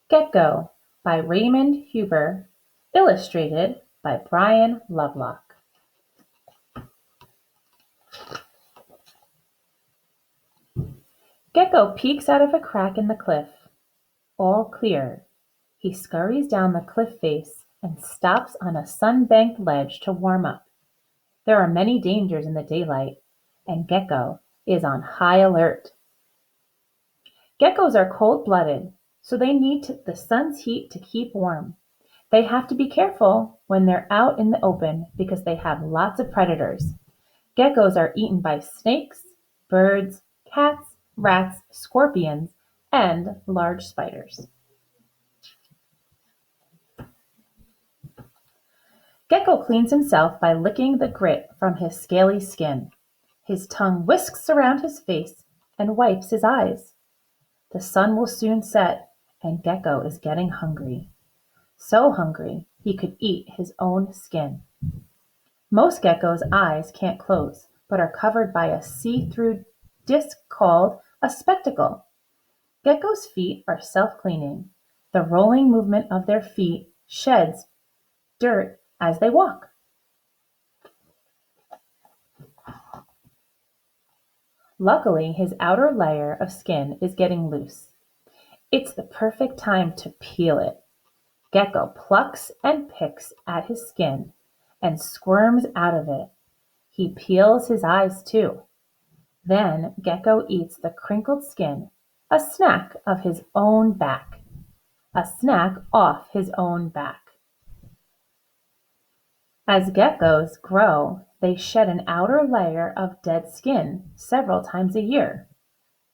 Gecko by Raymond Huber, illustrated by Brian Lovelock. Gecko peeks out of a crack in the cliff. All clear. He scurries down the cliff face and stops on a sun-banked ledge to warm up. There are many dangers in the daylight, and Gecko is on high alert. Geckos are cold-blooded, so they need the sun's heat to keep warm. They have to be careful when they're out in the open because they have lots of predators. Geckos are eaten by snakes, birds, cats, rats, scorpions, and large spiders. Gecko cleans himself by licking the grit from his scaly skin. His tongue whisks around his face and wipes his eyes. The sun will soon set, and Gecko is getting hungry. So hungry he could eat his own skin. Most geckos' eyes can't close, but are covered by a see-through disc called a spectacle. Geckos' feet are self-cleaning. The rolling movement of their feet sheds dirt as they walk. Luckily, his outer layer of skin is getting loose. It's the perfect time to peel it. Gecko plucks and picks at his skin and squirms out of it. He peels his eyes too. Then Gecko eats the crinkled skin, a snack of his own back. A snack off his own back. As geckos grow, they shed an outer layer of dead skin several times a year.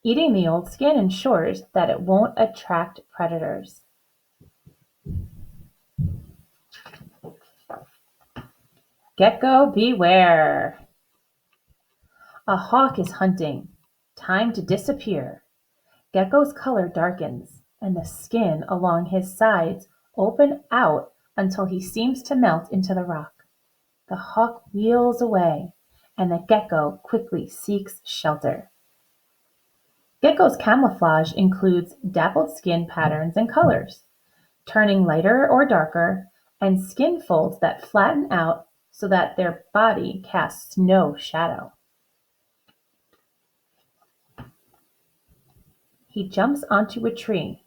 Eating the old skin ensures that it won't attract predators. Gecko beware! A hawk is hunting. Time to disappear. Gecko's color darkens, and the skin along his sides open out until he seems to melt into the rock. The hawk wheels away, and the gecko quickly seeks shelter. Gecko's camouflage includes dappled skin patterns and colors, turning lighter or darker, and skin folds that flatten out so that their body casts no shadow. He jumps onto a tree.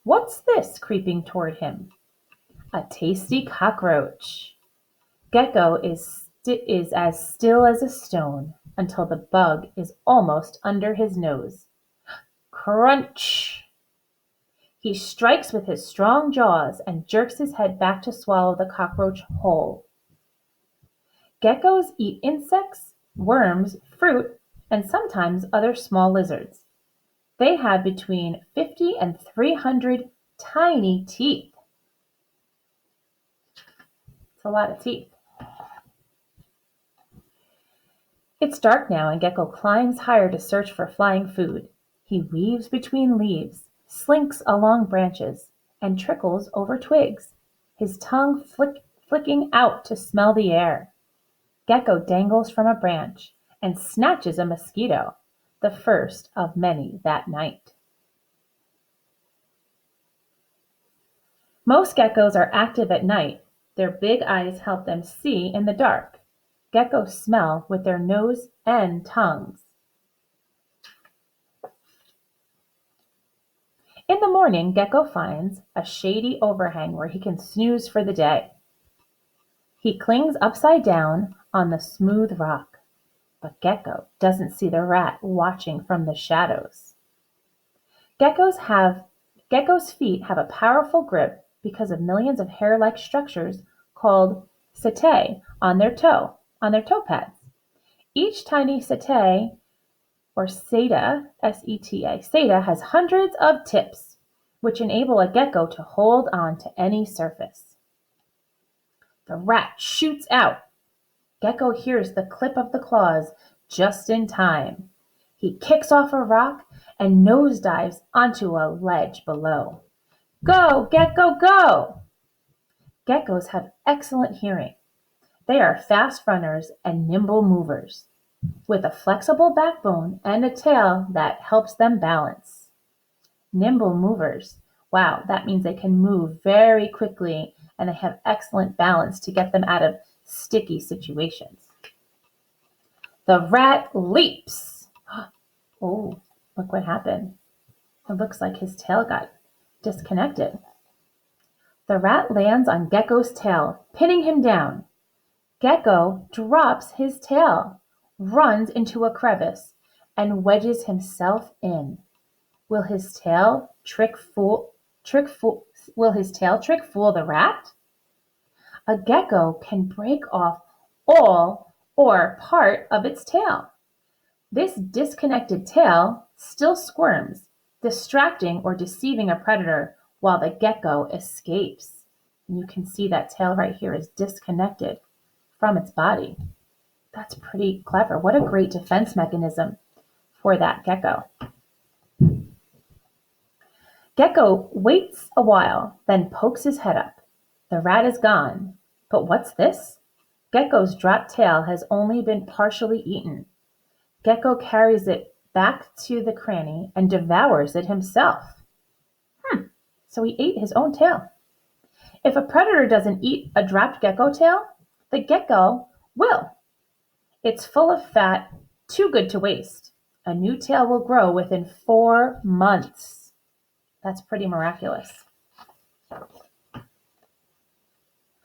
What's this creeping toward him? A tasty cockroach. Gecko is as still as a stone until the bug is almost under his nose. Crunch! He strikes with his strong jaws and jerks his head back to swallow the cockroach whole. Geckos eat insects, worms, fruit, and sometimes other small lizards. They have between 50 and 300 tiny teeth. It's a lot of teeth. It's dark now and Gecko climbs higher to search for flying food. He weaves between leaves, slinks along branches, and trickles over twigs, his tongue flicking out to smell the air. Gecko dangles from a branch and snatches a mosquito, the first of many that night. Most geckos are active at night. Their big eyes help them see in the dark. Geckos smell with their nose and tongues. In the morning, Gecko finds a shady overhang where he can snooze for the day. He clings upside down on the smooth rock, but Gecko doesn't see the rat watching from the shadows. Gecko's feet have a powerful grip because of millions of hair-like structures called setae on their toe pads. Each tiny setae or seta, S-E-T-A, seta has hundreds of tips, which enable a gecko to hold on to any surface. The rat shoots out. Gecko hears the clip of the claws just in time. He kicks off a rock and nosedives onto a ledge below. Go, Gecko, go! Geckos have excellent hearing. They are fast runners and nimble movers, with a flexible backbone and a tail that helps them balance. Nimble movers, Wow, that means they can move very quickly and they have excellent balance to get them out of sticky situations. The rat leaps. Oh, look what happened. It looks like his tail got disconnected. The rat lands on Gecko's tail, pinning him down. Gecko drops his tail, runs into a crevice, and wedges himself in. Will his tail trick fool the rat? A gecko can break off all or part of its tail. This disconnected tail still squirms, distracting or deceiving a predator while the gecko escapes. And you can see that tail right here is disconnected from its body. That's pretty clever. What a great defense mechanism for that gecko. Gecko waits a while, then pokes his head up. The rat is gone. But what's this? Gecko's dropped tail has only been partially eaten. Gecko carries it back to the cranny and devours it himself. So he ate his own tail. If a predator doesn't eat a dropped gecko tail, the gecko will. It's full of fat, too good to waste. A new tail will grow within 4 months. That's pretty miraculous.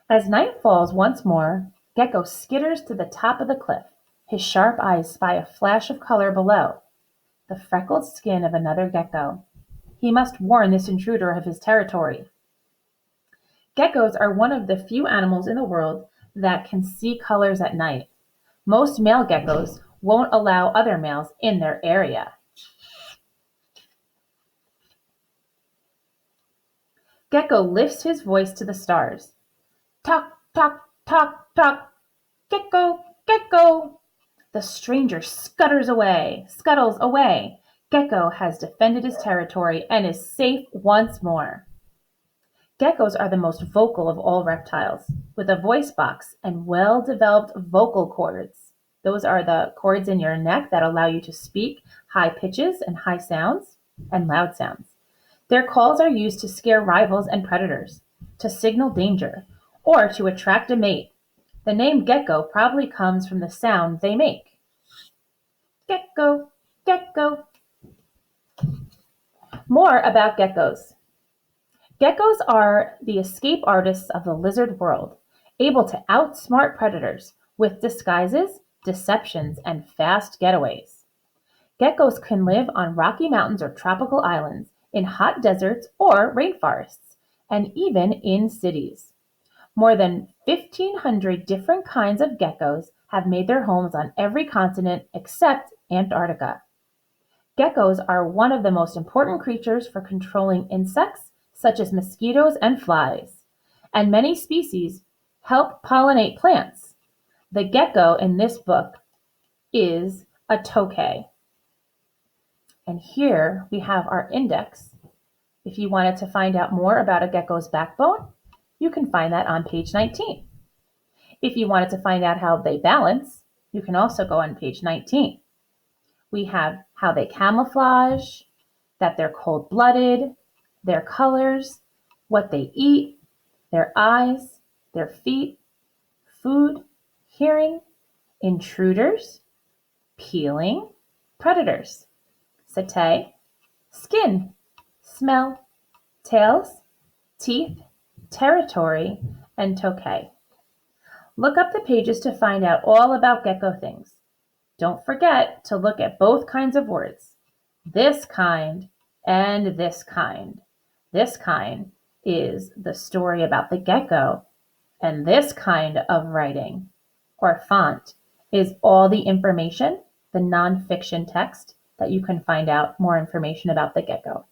As night falls once more, Gecko skitters to the top of the cliff. His sharp eyes spy a flash of color below. The freckled skin of another gecko. He must warn this intruder of his territory. Geckos are one of the few animals in the world that can see colors at night. Most male geckos won't allow other males in their area. Gecko lifts his voice to the stars. Talk, talk, talk, talk. Gecko, gecko. The stranger scuttles away. Gecko has defended his territory and is safe once more. Geckos are the most vocal of all reptiles, with a voice box and well-developed vocal cords. Those are the cords in your neck that allow you to speak high pitches and high sounds and loud sounds. Their calls are used to scare rivals and predators, to signal danger, or to attract a mate. The name gecko probably comes from the sound they make. Gecko, gecko. More about geckos. Geckos are the escape artists of the lizard world, able to outsmart predators with disguises, deceptions, and fast getaways. Geckos can live on rocky mountains or tropical islands, in hot deserts or rainforests, and even in cities. More than 1,500 different kinds of geckos have made their homes on every continent except Antarctica. Geckos are one of the most important creatures for controlling insects, such as mosquitoes and flies, and many species help pollinate plants. The gecko in this book is a tokay. And here we have our index. If you wanted to find out more about a gecko's backbone, you can find that on page 19. If you wanted to find out how they balance, you can also go on page 19. We have how they camouflage, that they're cold-blooded, their colors, what they eat, their eyes, their feet, food, hearing, intruders, peeling, predators, setae, skin, smell, tails, teeth, territory, and tokay. Look up the pages to find out all about gecko things. Don't forget to look at both kinds of words, this kind and this kind. This kind is the story about the gecko, and this kind of writing or font is all the information, the nonfiction text that you can find out more information about the gecko.